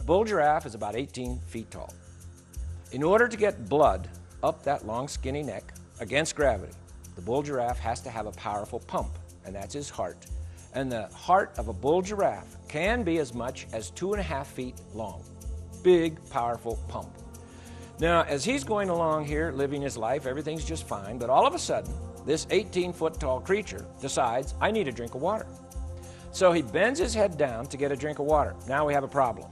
bull giraffe is about 18 feet tall. In order to get blood up that long skinny neck against gravity, the bull giraffe has to have a powerful pump, and that's his heart. And the heart of a bull giraffe can be as much as 2.5 feet long. Big, powerful pump. Now, as he's going along here, living his life, everything's just fine, but all of a sudden, this 18-foot tall creature decides, I need a drink of water. So he bends his head down to get a drink of water. Now we have a problem.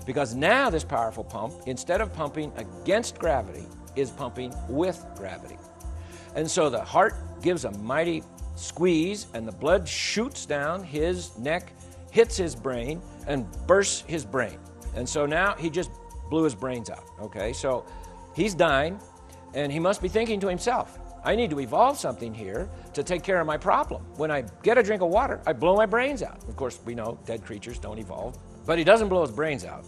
Because now this powerful pump, instead of pumping against gravity, is pumping with gravity. And so the heart gives a mighty squeeze, and the blood shoots down his neck, hits his brain, and bursts his brain. And so now he just blew his brains out, okay? So he's dying, and he must be thinking to himself, I need to evolve something here to take care of my problem. When I get a drink of water, I blow my brains out. Of course, we know dead creatures don't evolve. But he doesn't blow his brains out,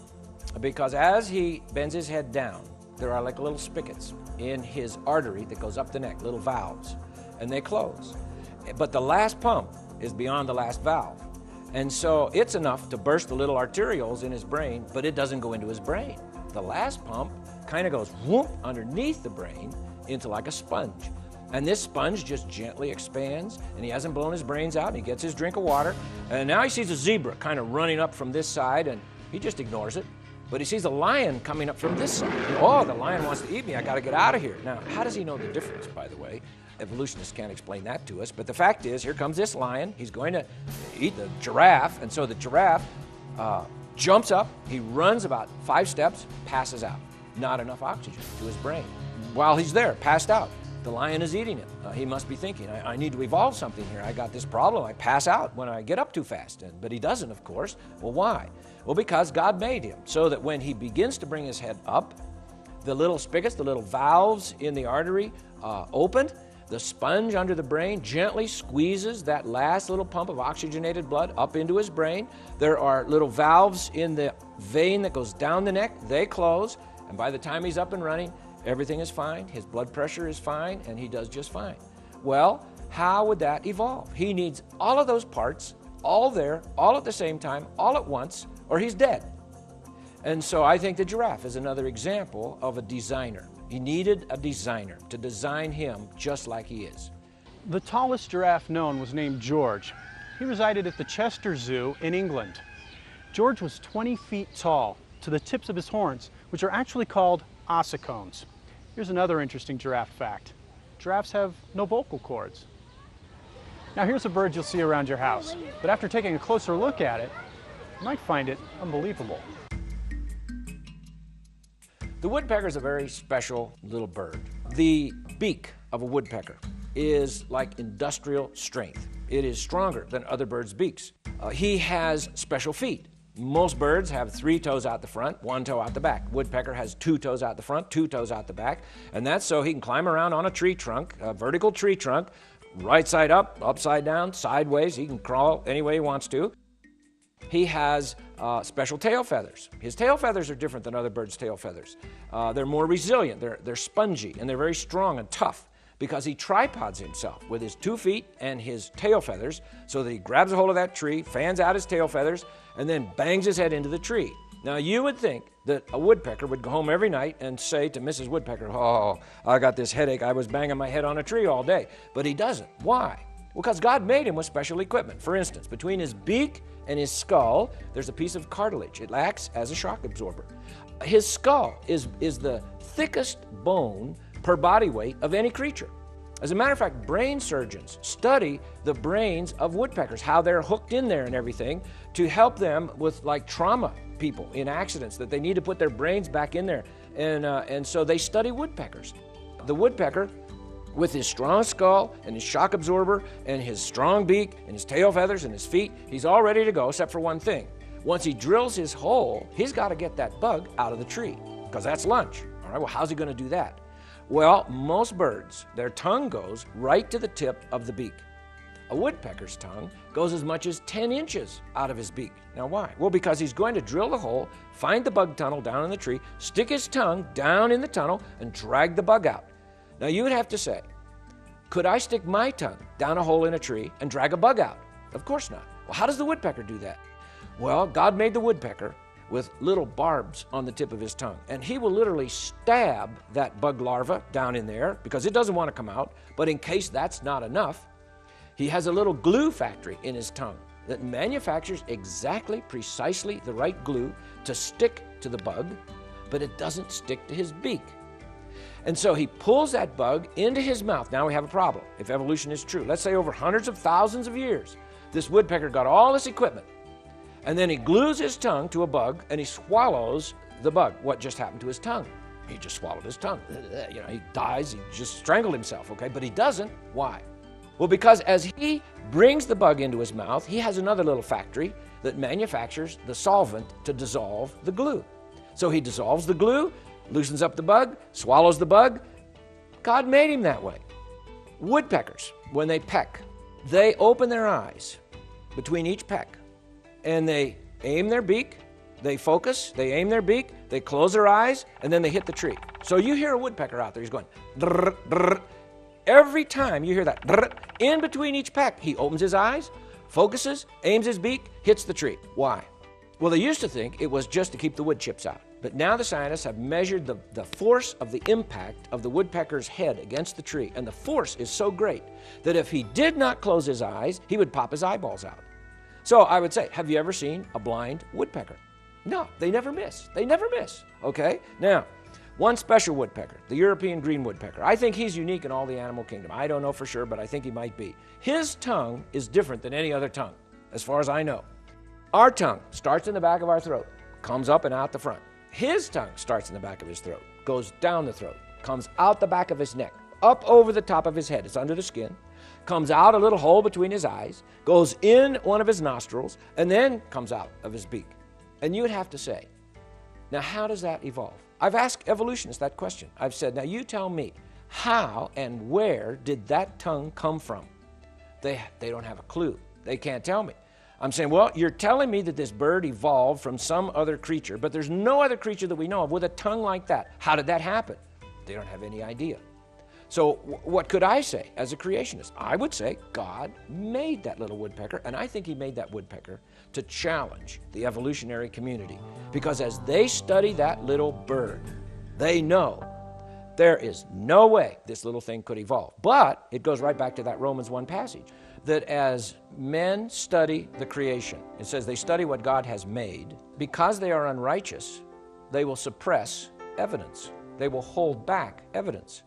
because as he bends his head down, there are like little spigots in his artery that goes up the neck, little valves, and they close. But the last pump is beyond the last valve. And so it's enough to burst the little arterioles in his brain, but it doesn't go into his brain. The last pump kind of goes whoop underneath the brain into like a sponge. And this sponge just gently expands, and he hasn't blown his brains out, and he gets his drink of water, and now he sees a zebra kind of running up from this side, and he just ignores it. But he sees a lion coming up from this side. Oh, the lion wants to eat me, I gotta get out of here. Now, how does he know the difference, by the way? Evolutionists can't explain that to us, but the fact is, here comes this lion, he's going to eat the giraffe, and so the giraffe jumps up, he runs about 5 steps, passes out. Not enough oxygen to his brain. While he's there, passed out, the lion is eating him. He must be thinking, I need to evolve something here. I got this problem. I pass out when I get up too fast. But he doesn't, of course. Well, why? Well, because God made him so that when he begins to bring his head up, the little spigots, the little valves in the artery opened. The sponge under the brain gently squeezes that last little pump of oxygenated blood up into his brain. There are little valves in the vein that goes down the neck. They close. And by the time he's up and running, everything is fine, his blood pressure is fine, and he does just fine. Well, how would that evolve? He needs all of those parts, all there, all at the same time, all at once, or he's dead. And so I think the giraffe is another example of a designer. He needed a designer to design him just like he is. The tallest giraffe known was named George. He resided at the Chester Zoo in England. George was 20 feet tall to the tips of his horns, which are actually called ossicones. Here's another interesting giraffe fact. Giraffes have no vocal cords. Now here's a bird you'll see around your house, but after taking a closer look at it, you might find it unbelievable. The woodpecker is a very special little bird. The beak of a woodpecker is like industrial strength. It is stronger than other birds' beaks. He has special feet. Most birds have 3 toes out the front, 1 toe out the back. Woodpecker has 2 toes out the front, 2 toes out the back, and that's so he can climb around on a tree trunk, a vertical tree trunk, right side up, upside down, sideways. He can crawl any way he wants to. He has special tail feathers. His tail feathers are different than other birds' tail feathers. They're more resilient, they're spongy, and they're very strong and tough because he tripods himself with his 2 feet and his tail feathers so that he grabs a hold of that tree, fans out his tail feathers, and then bangs his head into the tree. Now, you would think that a woodpecker would go home every night and say to Mrs. Woodpecker, oh, I got this headache, I was banging my head on a tree all day. But he doesn't. Why? Well, because God made him with special equipment. For instance, between his beak and his skull, there's a piece of cartilage. It acts as a shock absorber. His skull is the thickest bone per body weight of any creature. As a matter of fact, brain surgeons study the brains of woodpeckers, how they're hooked in there and everything, to help them with like trauma people in accidents, that they need to put their brains back in there. And so they study woodpeckers. The woodpecker, with his strong skull and his shock absorber and his strong beak and his tail feathers and his feet, he's all ready to go except for one thing. Once he drills his hole, he's got to get that bug out of the tree because that's lunch. All right, well, how's he going to do that? Well, most birds, their tongue goes right to the tip of the beak. A woodpecker's tongue goes as much as 10 inches out of his beak. Now why? Well, because he's going to drill the hole, find the bug tunnel down in the tree, stick his tongue down in the tunnel, and drag the bug out. Now you would have to say, could I stick my tongue down a hole in a tree and drag a bug out? Of course not. Well, how does the woodpecker do that? Well, God made the woodpecker with little barbs on the tip of his tongue. And he will literally stab that bug larva down in there because it doesn't want to come out. But in case that's not enough, he has a little glue factory in his tongue that manufactures exactly, precisely the right glue to stick to the bug, but it doesn't stick to his beak. And so he pulls that bug into his mouth. Now we have a problem, if evolution is true. Let's say over hundreds of thousands of years, this woodpecker got all this equipment, and then he glues his tongue to a bug, and he swallows the bug. What just happened to his tongue? He just swallowed his tongue. You know, he dies, he just strangled himself, okay? But he doesn't. Why? Well, because as he brings the bug into his mouth, he has another little factory that manufactures the solvent to dissolve the glue. So he dissolves the glue, loosens up the bug, swallows the bug. God made him that way. Woodpeckers, when they peck, they open their eyes between each peck, and they aim their beak, they focus, they aim their beak, they close their eyes, and then they hit the tree. So you hear a woodpecker out there, he's going, drr, drr. Every time you hear that, drr, in between each peck, he opens his eyes, focuses, aims his beak, hits the tree. Why? Well, they used to think it was just to keep the wood chips out. But now the scientists have measured the force of the impact of the woodpecker's head against the tree, and the force is so great that if he did not close his eyes, he would pop his eyeballs out. So I would say, have you ever seen a blind woodpecker? No, they never miss. They never miss, okay? Now, one special woodpecker, the European green woodpecker. I think he's unique in all the animal kingdom. I don't know for sure, but I think he might be. His tongue is different than any other tongue, as far as I know. Our tongue starts in the back of our throat, comes up and out the front. His tongue starts in the back of his throat, goes down the throat, comes out the back of his neck, up over the top of his head. It's under the skin, comes out a little hole between his eyes, goes in one of his nostrils, and then comes out of his beak. And you would have to say, now how does that evolve? I've asked evolutionists that question. I've said, now you tell me, how and where did that tongue come from? They don't have a clue. They can't tell me. I'm saying, well, you're telling me that this bird evolved from some other creature, but there's no other creature that we know of with a tongue like that. How did that happen? They don't have any idea. So what could I say as a creationist? I would say God made that little woodpecker, and I think he made that woodpecker to challenge the evolutionary community, because as they study that little bird, they know there is no way this little thing could evolve. But it goes right back to that Romans 1 passage, that as men study the creation, it says they study what God has made. Because they are unrighteous, they will suppress evidence. They will hold back evidence.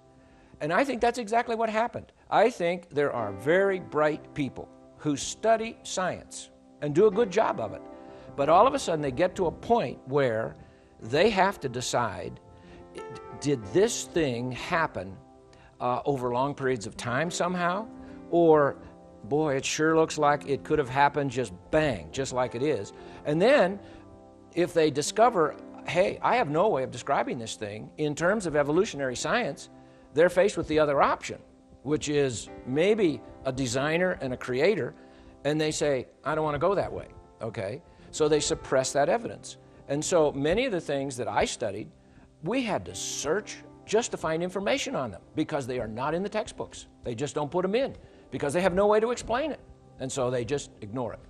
And I think that's exactly what happened. I think there are very bright people who study science and do a good job of it. But all of a sudden they get to a point where they have to decide, did this thing happen over long periods of time somehow? Or, boy, it sure looks like it could have happened just bang, just like it is. And then if they discover, hey, I have no way of describing this thing in terms of evolutionary science, they're faced with the other option, which is maybe a designer and a creator, and they say, I don't want to go that way, okay? So they suppress that evidence. And so many of the things that I studied, we had to search just to find information on them because they are not in the textbooks. They just don't put them in because they have no way to explain it. And so they just ignore it.